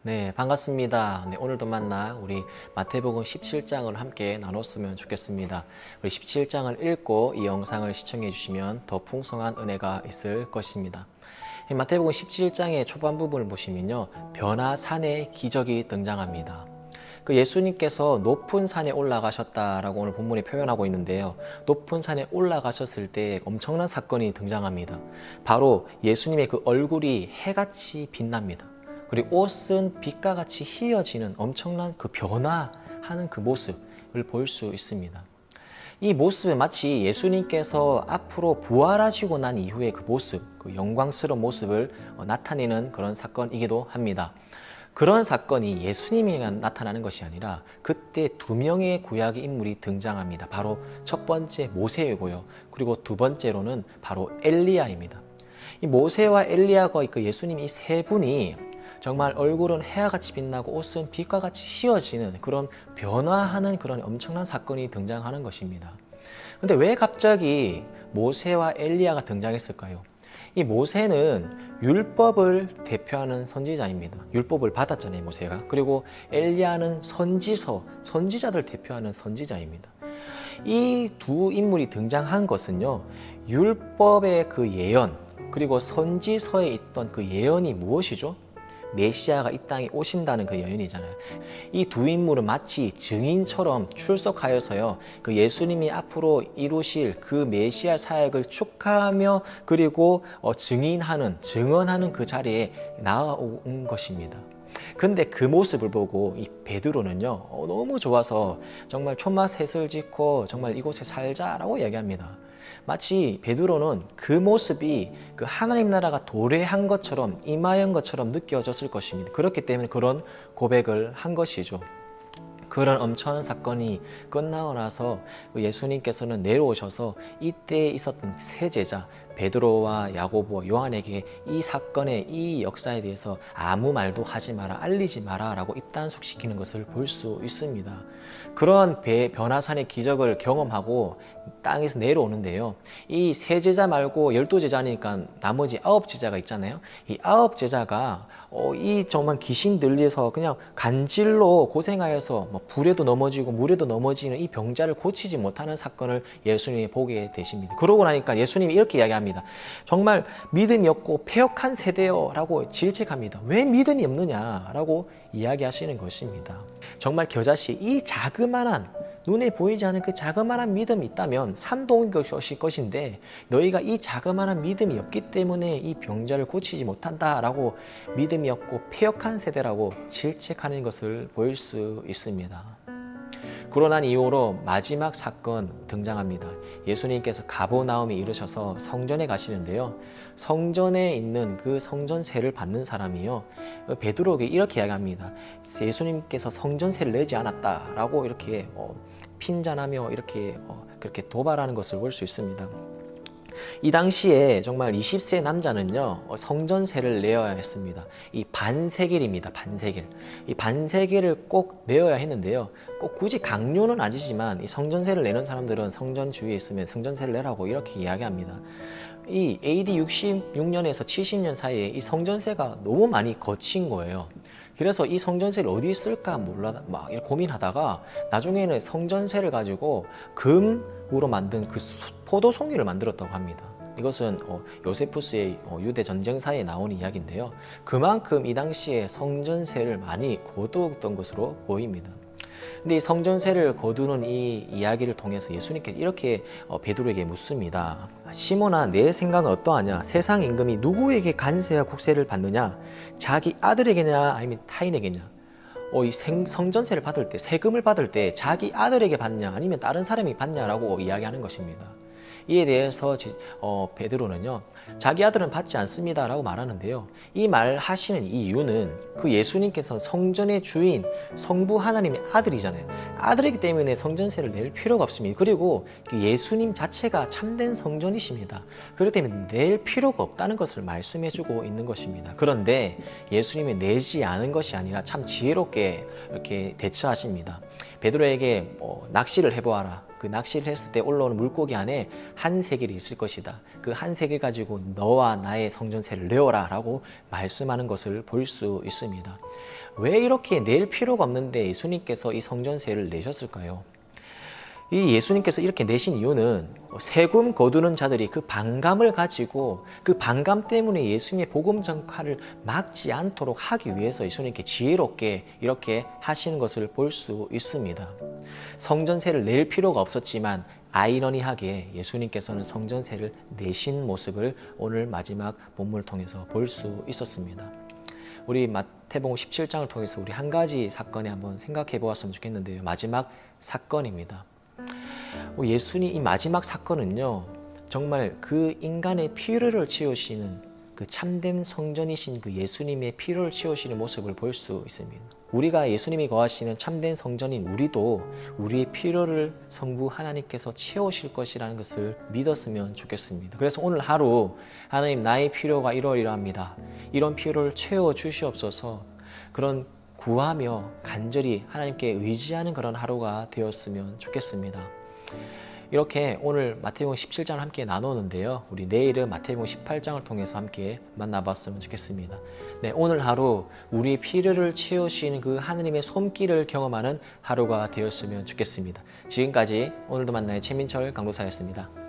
네, 반갑습니다. 네, 오늘도 만나 우리 마태복음 17장을 함께 나눴으면 좋겠습니다. 우리 17장을 읽고 이 영상을 시청해 주시면 더 풍성한 은혜가 있을 것입니다. 이 마태복음 17장의 초반 부분을 보시면요, 변화산의 기적이 등장합니다. 그 예수님께서 높은 산에 올라가셨다라고 오늘 본문이 표현하고 있는데요. 높은 산에 올라가셨을 때 엄청난 사건이 등장합니다. 바로 예수님의 그 얼굴이 해같이 빛납니다. 그리고 옷은 빛과 같이 휘어지는 엄청난 그 변화하는 그 모습을 볼 수 있습니다. 이 모습은 마치 예수님께서 앞으로 부활하시고 난 이후의 그 모습, 그 영광스러운 모습을 나타내는 그런 사건이기도 합니다. 그런 사건이 예수님이 나타나는 것이 아니라 그때 두 명의 구약의 인물이 등장합니다. 바로 첫 번째 모세이고요. 그리고 두 번째로는 바로 엘리야입니다. 이 모세와 엘리야가 그 예수님 이 세 분이 정말 얼굴은 해와같이 빛나고 옷은 빛과 같이 휘어지는 그런 변화하는 그런 엄청난 사건이 등장하는 것입니다. 근데 왜 갑자기 모세와 엘리야가 등장했을까요? 이 모세는 율법을 대표하는 선지자입니다. 율법을 받았잖아요, 모세가. 그리고 엘리야는 선지자들 대표하는 선지자입니다. 이 두 인물이 등장한 것은요, 율법의 그 예언, 그리고 선지서에 있던 그 예언이 무엇이죠? 메시아가 이 땅에 오신다는 그 예언이잖아요. 이 두 인물은 마치 증인처럼 출석하여서요, 그 예수님이 앞으로 이루실 그 메시아 사역을 축하하며 그리고 증언하는 그 자리에 나아온 것입니다. 근데 그 모습을 보고 이 베드로는요, 너무 좋아서 정말 촌맛셋을 짓고 정말 이곳에 살자라고 이야기합니다. 마치 베드로는 그 모습이 그 하나님 나라가 도래한 것처럼 임하연 것처럼 느껴졌을 것입니다. 그렇기 때문에 그런 고백을 한 것이죠. 그런 엄청난 사건이 끝나고 나서 예수님께서는 내려오셔서 이때 있었던 세 제자 베드로와 야고보와 요한에게 이 사건의 이 역사에 대해서 아무 말도 하지 마라, 알리지 마라 라고 입단속시키는 것을 볼 수 있습니다. 그런 변화산의 기적을 경험하고 땅에서 내려오는데요, 이 세 제자 말고 12제자니까 나머지 9제자가 있잖아요. 이 9제자가 이 정말 귀신 들려서 그냥 간질로 고생하여서 불에도 넘어지고 물에도 넘어지는 이 병자를 고치지 못하는 사건을 예수님이 보게 되십니다. 그러고 나니까 예수님이 이렇게 이야기합니다. 정말 믿음이 없고 패역한 세대요 라고 질책합니다. 왜 믿음이 없느냐 라고 이야기하시는 것입니다. 정말 겨자씨, 이 자그마한 눈에 보이지 않는 그 자그마한 믿음이 있다면 산도 옮길 것인데 너희가 이 자그마한 믿음이 없기 때문에 이 병자를 고치지 못한다라고 믿음이 없고 패역한 세대라고 질책하는 것을 볼 수 있습니다. 그러고 난 이후로 마지막 사건 등장합니다. 예수님께서 가버나움에 이르셔서 성전에 가시는데요, 성전에 있는 그 성전세를 받는 사람이요, 베드로에게 이렇게 이야기합니다. 예수님께서 성전세를 내지 않았다라고 이렇게 핀잔하며 이렇게 그렇게 도발하는 것을 볼 수 있습니다. 이 당시에 정말 20세 남자는요, 성전세를 내어야 했습니다. 이 반세겔입니다. 반세겔. 이 반세겔을 꼭 내어야 했는데요, 꼭 굳이 강요는 아니지만 이 성전세를 내는 사람들은 성전 주위에 있으면 성전세를 내라고 이렇게 이야기합니다. 이 AD 66년에서 70년 사이에 이 성전세가 너무 많이 거친 거예요. 그래서 이 성전세를 어디 쓸까 몰라 막 고민하다가 나중에는 성전세를 가지고 금으로 만든 그 포도송이를 만들었다고 합니다. 이것은 요세푸스의 유대 전쟁사에 나오는 이야기인데요, 그만큼 이 당시에 성전세를 많이 거두었던 것으로 보입니다. 근데 이 성전세를 거두는 이 이야기를 통해서 예수님께서 이렇게 베드로에게 묻습니다. 시몬아, 내 생각은 어떠하냐? 세상 임금이 누구에게 관세와 국세를 받느냐? 자기 아들에게냐 아니면 타인에게냐? 이 성전세를 받을 때, 세금을 받을 때 자기 아들에게 받냐 아니면 다른 사람이 받냐라고 이야기하는 것입니다. 이에 대해서 베드로는요, 자기 아들은 받지 않습니다 라고 말하는데요, 이 말 하시는 이유는 그 예수님께서 성전의 주인 성부 하나님의 아들이잖아요. 아들이기 때문에 성전세를 낼 필요가 없습니다. 그리고 그 예수님 자체가 참된 성전이십니다. 그렇기 때문에 낼 필요가 없다는 것을 말씀해주고 있는 것입니다. 그런데 예수님이 내지 않은 것이 아니라 참 지혜롭게 이렇게 대처하십니다. 베드로에게 낚시를 해보아라. 그 낚시를 했을 때 올라오는 물고기 안에 한 세겔이 있을 것이다. 그 한 세겔 가지고 너와 나의 성전세를 내어라 라고 말씀하는 것을 볼 수 있습니다. 왜 이렇게 낼 필요가 없는데 예수님께서 이 성전세를 내셨을까요? 이 예수님께서 이렇게 내신 이유는 세금 거두는 자들이 그 반감을 가지고 그 반감 때문에 예수님의 복음 전파를 막지 않도록 하기 위해서 예수님께 지혜롭게 이렇게 하시는 것을 볼 수 있습니다. 성전세를 낼 필요가 없었지만 아이러니하게 예수님께서는 성전세를 내신 모습을 오늘 마지막 본문을 통해서 볼 수 있었습니다. 우리 마태복음 17장을 통해서 우리 한 가지 사건에 한번 생각해 보았으면 좋겠는데요. 마지막 사건입니다. 예수님 이 마지막 사건은요, 정말 그 인간의 필요를 채우시는 그 참된 성전이신 그 예수님의 필요를 채우시는 모습을 볼 수 있습니다. 우리가 예수님이 거하시는 참된 성전인 우리도 우리의 필요를 성부 하나님께서 채우실 것이라는 것을 믿었으면 좋겠습니다. 그래서 오늘 하루 하나님 나의 필요가 이러이러합니다. 이런 필요를 채워 주시옵소서. 그런 구하며 간절히 하나님께 의지하는 그런 하루가 되었으면 좋겠습니다. 이렇게 오늘 마태복음 17장을 함께 나누는데요. 우리 내일은 마태복음 18장을 통해서 함께 만나봤으면 좋겠습니다. 네, 오늘 하루 우리의 필요를 채우시는 그 하느님의 손길을 경험하는 하루가 되었으면 좋겠습니다. 지금까지 오늘도 만나요 최민철 강도사였습니다.